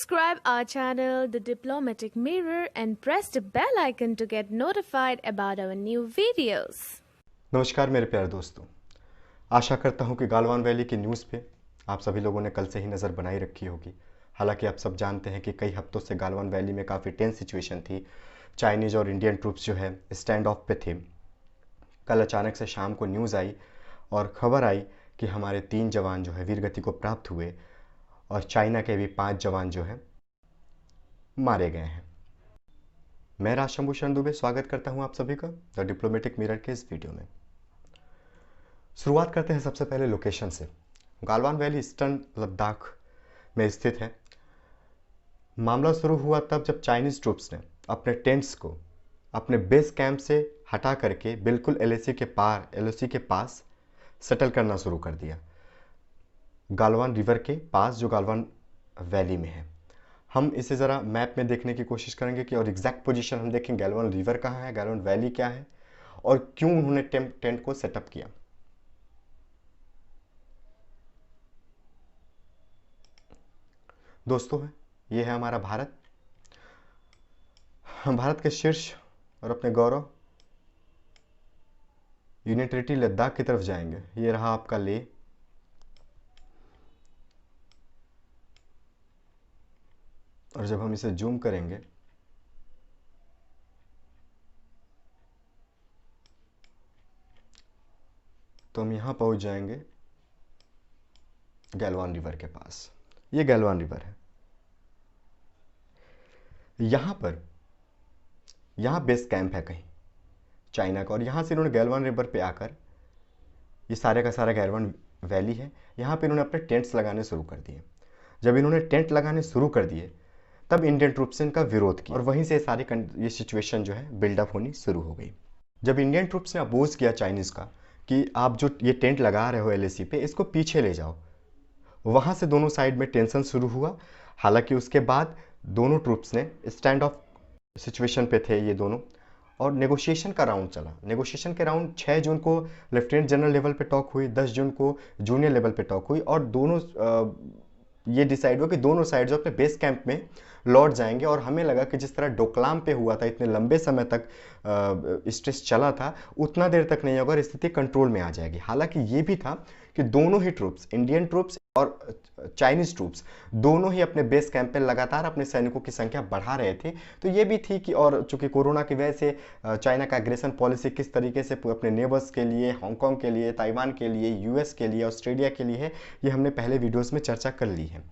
subscribe our channel, The Diplomatic Mirror, and press the bell icon to get notified about our new videos. नमस्कार मेरे प्यारे दोस्तों, आशा करता हूं कि गालवान वैली की न्यूज़ पे आप सभी लोगों ने कल से ही नज़र बनाई रखी होगी। हालांकि आप सब जानते हैं कि कई हफ्तों से गालवान वैली में काफ़ी टेंस सिचुएशन थी। चाइनीज़ और इंडियन ट्रूप्स जो है स्टैंड ऑफ पे थे। कल अचानक से शाम को न्यूज़ आई और ख़बर आई कि हमारे 3 जवान जो है वीरगति को प्राप्त हुए और चाइना के भी 5 जवान जो है मारे गए हैं। मैं राजशंभूषण दुबे स्वागत करता हूं आप सभी का द डिप्लोमेटिक मिरर के इस वीडियो में। शुरुआत करते हैं सबसे पहले लोकेशन से। गालवान वैली ईस्टर्न लद्दाख में स्थित है। मामला शुरू हुआ तब जब चाइनीज़ ट्रूप्स ने अपने टेंट्स को अपने बेस कैंप से हटा करके बिल्कुल एलओसी के पास सेटल करना शुरू कर दिया, गालवान रिवर के पास जो गालवान वैली में है। हम इसे ज़रा मैप में देखने की कोशिश करेंगे कि और एग्जैक्ट पोजीशन हम देखें गालवान रिवर कहाँ है, गालवान वैली क्या है और क्यों उन्होंने टेंट को सेटअप किया। दोस्तों, ये है हमारा भारत। हम भारत के शीर्ष और अपने गौरव यूनियन टेरिटरी लद्दाख की तरफ जाएंगे। ये रहा आपका लेह। और जब हम इसे जूम करेंगे तो हम यहां पहुंच जाएंगे गैलवान रिवर के पास। ये गैलवान रिवर है। यहां बेस कैंप है कहीं चाइना का, और यहां से इन्होंने गैलवान रिवर पे आकर, ये सारे का सारा गैलवान वैली है, यहां पे इन्होंने अपने टेंट्स लगाने शुरू कर दिए। जब इन्होंने टेंट लगाने शुरू कर दिए तब इंडियन ट्रूप्स ने इनका विरोध किया और वहीं से ये सिचुएशन जो है बिल्डअप होनी शुरू हो गई। जब इंडियन ट्रूप्स ने अपोज किया चाइनीज़ का कि आप जो ये टेंट लगा रहे हो एलएसी पे, इसको पीछे ले जाओ, वहां से दोनों साइड में टेंशन शुरू हुआ। हालांकि उसके बाद दोनों ट्रूप्स ने स्टैंड ऑफ सिचुएशन पे थे ये दोनों, और नेगोशिएशन का राउंड चला। नेगोशिएशन के राउंड 6 जून को लेफ्टिनेंट जनरल लेवल पे टॉक हुई, 10 जून को जूनियर लेवल पे टॉक हुई, और दोनों ये डिसाइड हुआ कि दोनों साइड जो अपने बेस कैंप में लौट जाएंगे। और हमें लगा कि जिस तरह डोकलाम पे हुआ था, इतने लंबे समय तक स्ट्रेस चला था, उतना देर तक नहीं होगा और स्थिति कंट्रोल में आ जाएगी। हालांकि ये भी था कि दोनों ही ट्रूप्स, इंडियन ट्रूप्स और चाइनीज ट्रूप्स, दोनों ही अपने बेस कैंप पे लगातार अपने सैनिकों की संख्या बढ़ा रहे थे। तो ये भी थी कि, और चूंकि कोरोना की वजह से चाइना का एग्रेशन पॉलिसी किस तरीके से अपने नेबर्स के लिए, हांगकांग के लिए, ताइवान के लिए, यूएस के लिए, ऑस्ट्रेलिया के लिए है, ये हमने पहले वीडियोस में चर्चा कर ली है।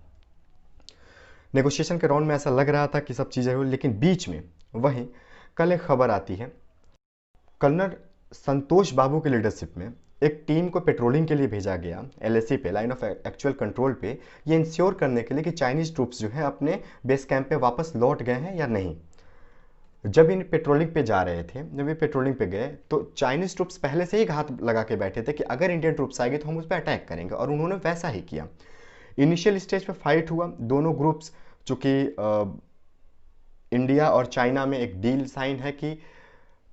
नेगोशिएशन के राउंड में ऐसा लग रहा था कि सब चीज़ें हुई, लेकिन बीच में वहीं कल एक खबर आती है। कर्नल संतोष बाबू की लीडरशिप में एक टीम को पेट्रोलिंग के लिए भेजा गया एलएसी पे, लाइन ऑफ एक्चुअल कंट्रोल पे, ये इंश्योर करने के लिए कि चाइनीज ट्रूप्स जो है अपने बेस कैंप पे वापस लौट गए हैं या नहीं। जब इन पेट्रोलिंग पे जा रहे थे, जब ये पेट्रोलिंग पे गए तो चाइनीज ट्रूप्स पहले से ही घात लगा के बैठे थे कि अगर इंडियन ट्रूप्स आएगी तो हम उस पर अटैक करेंगे, और उन्होंने वैसा ही किया। इनिशियल स्टेज पे फाइट हुआ। दोनों ग्रुप्स, चूंकि इंडिया और चाइना में एक डील साइन है कि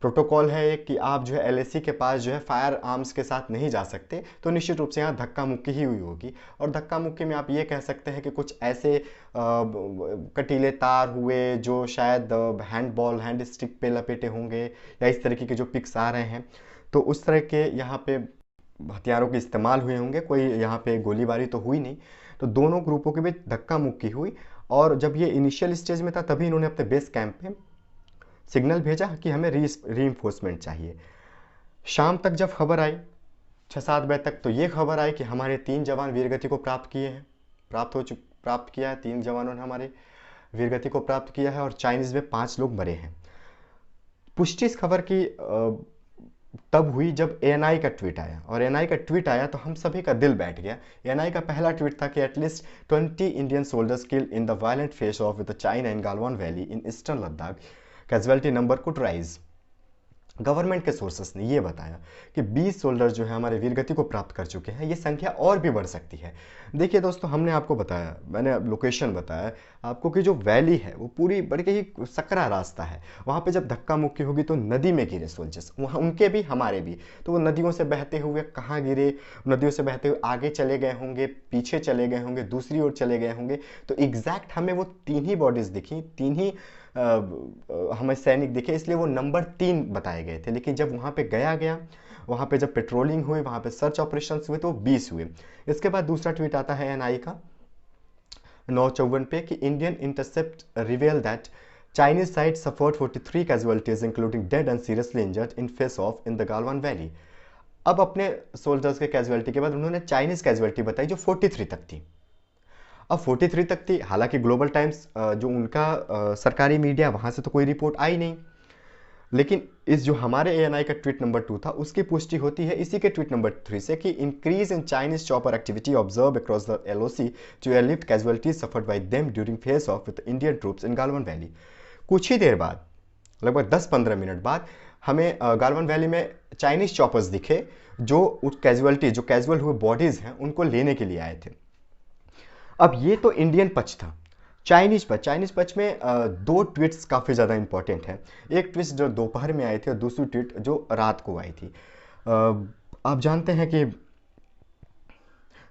प्रोटोकॉल है एक कि आप जो है एलएसी के पास जो है फायर आर्म्स के साथ नहीं जा सकते, तो निश्चित रूप से यहाँ धक्का मुक्की ही हुई होगी। और धक्का मुक्की में आप ये कह सकते हैं कि कुछ ऐसे कटीले तार हुए जो शायद हैंड स्टिक पे लपेटे होंगे, या इस तरीके के जो पिक्स आ रहे हैं, तो उस तरह के यहाँ पे हथियारों के इस्तेमाल हुए होंगे। कोई यहाँ पे गोलीबारी तो हुई नहीं। तो दोनों ग्रुपों के बीच धक्का मुक्की हुई, और जब ये इनिशियल स्टेज में था तभी इन्होंने अपने बेस कैंप में सिग्नल भेजा कि हमें रीइंफोर्समेंट चाहिए। शाम तक जब खबर आई 6-7 बजे तक, तो ये खबर आई कि हमारे 3 जवान वीरगति को प्राप्त किए हैं, प्राप्त किया है। 3 जवानों ने हमारे वीरगति को प्राप्त किया है, और चाइनीज में 5 लोग मरे हैं। पुष्टि इस खबर की तब हुई जब एएनआई का ट्वीट आया, और एएनआई का ट्वीट आया तो हम सभी का दिल बैठ गया। एएनआई का पहला ट्वीट था कि at least 20 Indian soldiers killed in the violent face off with China in Galwan valley in eastern Ladakh, casualty number could rise. Government के सोर्सेस ने ये बताया कि 20 सोल्जर जो है हमारे वीरगति को प्राप्त कर चुके हैं। ये संख्या और भी बढ़ सकती है। देखिए दोस्तों, हमने आपको बताया, मैंने लोकेशन बताया आपको कि जो वैली है वो पूरी बड़ के ही सकरा रास्ता है। वहाँ पे जब धक्का मुक्की होगी तो नदी में गिरे सोल्जर्स, वहाँ उनके भी हमारे भी, तो वो नदियों से बहते हुए कहाँ गिरे, नदियों से बहते हुए आगे चले गए होंगे, पीछे चले गए होंगे, दूसरी ओर चले गए होंगे। तो एग्जैक्ट हमें वो तीन ही बॉडीज दिखी, तीन ही हमें सैनिक दिखे, इसलिए वो नंबर 3 बताए गए थे। लेकिन जब वहाँ पे गया वहाँ पे जब पेट्रोलिंग हुई, वहाँ पे सर्च ऑपरेशन हुए तो 20 हुए। इसके बाद दूसरा ट्वीट आता है एनआई का 9/54 पे कि Indian intercept रिवेल that Chinese side suffered 43 casualties including dead and seriously injured in face of in the Galwan valley. अब अपने सोल्जर्स के कैजुअलिटी के बाद उन्होंने चाइनीज कैजुअलिटी बताई जो 43 तक थी। अब 43 तक थी, हालांकि ग्लोबल टाइम्स जो उनका सरकारी मीडिया, वहां से तो कोई रिपोर्ट आई नहीं। लेकिन इस जो हमारे एएनआई का ट्वीट नंबर 2 था उसकी पुष्टि होती है इसी के ट्वीट नंबर 3 से कि increase in Chinese chopper activity observe across the LOC to airlift casualties suffered by them during face off with Indian troops in Galwan valley. कुछ ही देर बाद, लगभग 10-15 मिनट बाद, हमें गालवन वैली में चाइनीज चॉपर्स दिखे जो उस कैजुअलिटी, जो कैजुअल हुए बॉडीज हैं उनको लेने के लिए आए थे। अब ये तो इंडियन पक्ष था। चाइनीज पक्ष में दो ट्वीट्स काफ़ी ज़्यादा इंपॉर्टेंट है। एक ट्वीट जो दोपहर में आए थे और दूसरी ट्वीट जो रात को आई थी। आप जानते हैं कि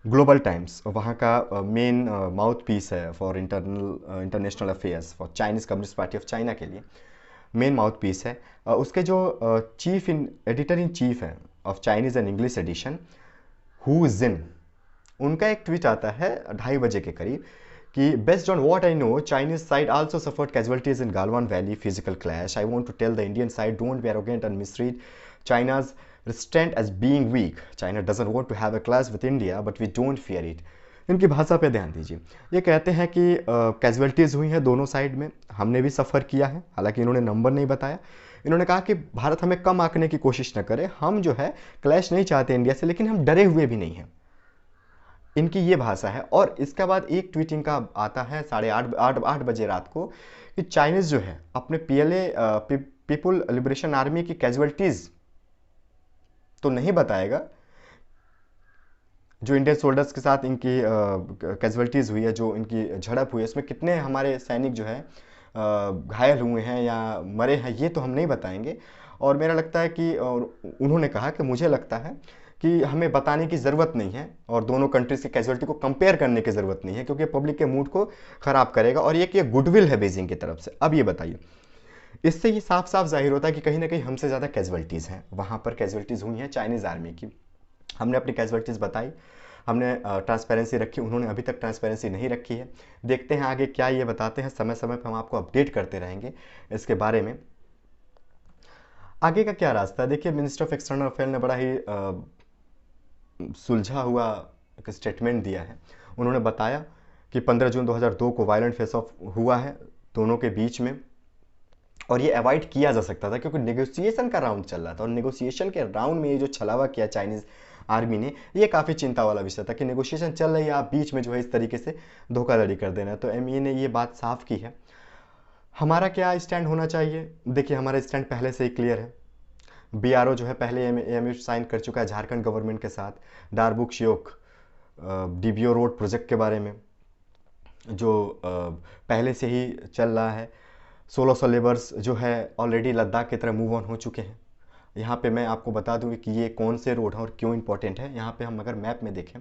ग्लोबल टाइम्स वहाँ का मेन माउथ पीस है for international affairs for Chinese Communist Party of China के लिए, मेन माउथ पीस है। उसके जो एडिटर इन चीफ है of Chinese and English edition, Hu Jin, उनका एक ट्वीट आता है 2:30 बजे के करीब कि based on what I know Chinese side also suffered casualties in Galwan valley physical clash. I want to tell the Indian side don't be arrogant and misread China's restraint as being weak. China doesn't want to have a clash with India but we don't fear it. इनकी भाषा पे ध्यान दीजिए। ये कहते हैं कि casualties हुई हैं दोनों साइड में, हमने भी सफ़र किया है, हालांकि इन्होंने नंबर नहीं बताया। इन्होंने कहा कि भारत हमें कम आंकने की कोशिश न करे, हम जो है क्लैश नहीं चाहते इंडिया से, लेकिन हम डरे हुए भी नहीं हैं। इनकी ये भाषा है। और इसके बाद एक ट्वीट इनका आता है 8:30 बजे रात को कि चाइनीज जो है अपने पीएलए पीपुल लिबरेशन आर्मी की कैजुअलिटीज तो नहीं बताएगा, जो इंडियन सोल्जर्स के साथ इनकी कैजुअलिटीज हुई है, जो इनकी झड़प हुई है, इसमें कितने हमारे सैनिक जो है घायल हुए हैं या मरे हैं, ये तो हम नहीं बताएंगे। और मेरा लगता है कि उन्होंने कहा कि मुझे लगता है कि हमें बताने की ज़रूरत नहीं है और दोनों कंट्रीज की कैजुअलिटी को कंपेयर करने की ज़रूरत नहीं है, क्योंकि पब्लिक के मूड को ख़राब करेगा और ये गुडविल है बीजिंग की तरफ से। अब ये बताइए, इससे ये साफ साफ जाहिर होता है कि कहीं ना कहीं हमसे ज़्यादा कैजुअलिटीज़ हैं, वहाँ पर कैजुअलिटीज़ हुई हैं चाइनीज़ आर्मी की। हमने अपनी कैजुअलिटीज़ बताई, हमने ट्रांसपेरेंसी रखी, उन्होंने अभी तक ट्रांसपेरेंसी नहीं रखी है। देखते हैं आगे क्या ये बताते हैं, समय समय पर हम आपको अपडेट करते रहेंगे इसके बारे में। आगे का क्या रास्ता है, देखिए मिनिस्टर ऑफ एक्सटर्नल अफेयर ने बड़ा ही सुलझा हुआ एक स्टेटमेंट दिया है। उन्होंने बताया कि 15 जून 2002 को वायलेंट फेस ऑफ हुआ है दोनों के बीच में, और ये अवॉइड किया जा सकता था क्योंकि नेगोशिएशन का राउंड चल रहा था। और नेगोशिएशन के राउंड में ये जो छलावा किया चाइनीज़ आर्मी ने, ये काफ़ी चिंता वाला विषय था कि नेगोशिएशन चल रही है, आप बीच में जो है इस तरीके से धोखाधड़ी कर देना। तो एमईए ने ये बात साफ की है। हमारा क्या स्टैंड होना चाहिए, देखिए हमारा स्टैंड पहले से ही क्लियर है। बीआरओ जो है पहले एमओयू साइन कर चुका है झारखंड गवर्नमेंट के साथ डारबुक श्योक डीबीओ रोड प्रोजेक्ट के बारे में, जो पहले से ही चल रहा है। 1600 लेबर्स जो है ऑलरेडी लद्दाख की तरफ मूव ऑन हो चुके हैं। यहाँ पे मैं आपको बता दूँ कि ये कौन से रोड हैं और क्यों इंपॉर्टेंट है। यहाँ पे हम अगर मैप में देखें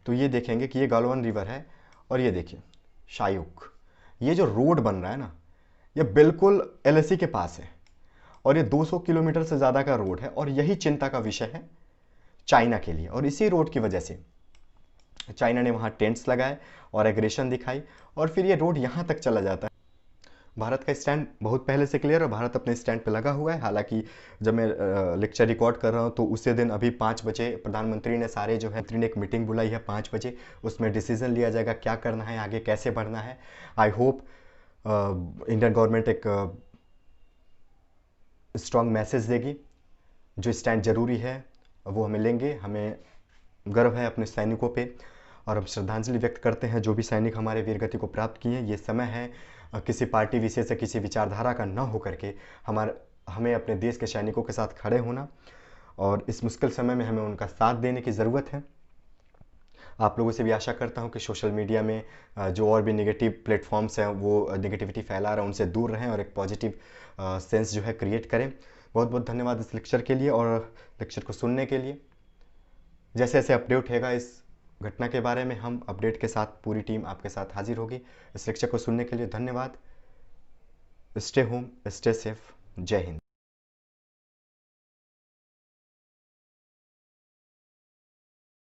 तो ये देखेंगे कि ये गालवन रिवर है, और ये देखिए शायुक, ये जो रोड बन रहा है ना, ये बिल्कुल एलएसी के पास है और ये 200 किलोमीटर से ज़्यादा का रोड है। और यही चिंता का विषय है चाइना के लिए, और इसी रोड की वजह से चाइना ने वहाँ टेंट्स लगाए और एग्रेशन दिखाई, और फिर ये रोड यहाँ तक चला जाता है। भारत का स्टैंड बहुत पहले से क्लियर है, भारत अपने स्टैंड पे लगा हुआ है। हालांकि जब मैं लेक्चर रिकॉर्ड कर रहा हूँ तो उसी दिन अभी 5 बजे प्रधानमंत्री ने सारे जो है ने एक मीटिंग बुलाई है 5 बजे, उसमें डिसीजन लिया जाएगा क्या करना है, आगे कैसे बढ़ना है। आई होप इंडियन गवर्नमेंट एक स्ट्रॉन्ग मैसेज देगी, जो स्टैंड जरूरी है वो हमें लेंगे। हमें गर्व है अपने सैनिकों पे, और हम श्रद्धांजलि व्यक्त करते हैं जो भी सैनिक हमारे वीरगति को प्राप्त किए। ये समय है किसी पार्टी विशेष या किसी विचारधारा का न हो करके हमें अपने देश के सैनिकों के साथ खड़े होना, और इस मुश्किल समय में हमें उनका साथ देने की ज़रूरत है। आप लोगों से भी आशा करता हूं कि सोशल मीडिया में जो और भी नेगेटिव प्लेटफॉर्म्स हैं वो नेगेटिविटी फैला रहे हैं उनसे दूर रहें और एक पॉजिटिव सेंस जो है क्रिएट करें। बहुत बहुत धन्यवाद इस लेक्चर के लिए और लेक्चर को सुनने के लिए। जैसे जैसे अपडेट होगा इस घटना के बारे में, हम अपडेट के साथ पूरी टीम आपके साथ हाजिर होगी। इस लेक्चर को सुनने के लिए धन्यवाद। Stay home, stay safe. जय हिंद।